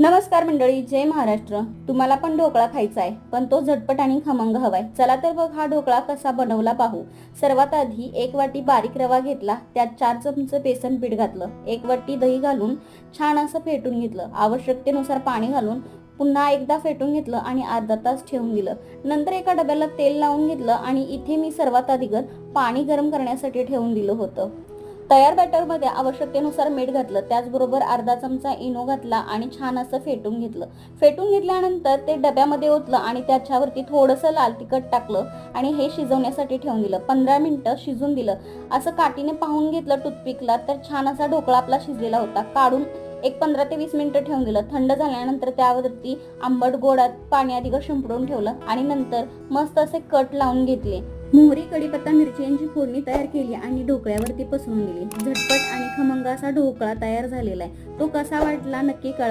नमस्कार मंडळी, जय महाराष्ट्र. तुम्हाला पण ढोकळा खायचा आहे, पण तो झटपट आणि खमंग हवाय. चला तर बघ हा ढोकळा कसा बनवला पाहू. सर्वात आधी 1 वाटी बारीक रवा घेतला, त्यात 4 चमचे बेसन पीठ घातलं, 1 वाटी दही घालून छान असं फेटून घेतलं. आवश्यकतेनुसार पाणी घालून पुन्हा एकदा फेटून घेतलं आणि अर्धा तास ठेवून दिलं. नंतर एका डब्याला तेल लावून घेतलं आणि इथे मी सर्वात आधी पाणी गरम करण्यासाठी ठेवून दिलं होतं. तयार बॅटरमध्ये आवश्यकतेनुसार मीठ घातलं, त्याचबरोबर अर्धा चमचा इनो घातला आणि छान असं फेटून घेतलं. फेटून घेतल्यानंतर ते डब्यामध्ये ओतलं आणि त्याच्यावरती थोडंसं लाल तिखट टाकलं आणि हे शिजवण्यासाठी ठेवून दिलं. 15 मिनिटं शिजून दिलं. असं काठीने पाहून घेतलं टूथपिकला, तर छान असा ढोकळा आपला शिजलेला होता. काढून एक 15 ते 20 मिनिटं ठेवून दिलं. थंड झाल्यानंतर त्यावरती आंबट गोडात पाणी अधिक शिंपडून ठेवलं आणि नंतर मस्त असे कट लावून घेतले. मोहरी, कढीपत्ता, मिरची यांची फोडणी तयार केली आणि ढोकळ्यावरती पसरून दिली. झटपट आणि खमंग असा ढोकळा तयार झालेला आहे. तो कसा वाटला नक्की कळवा.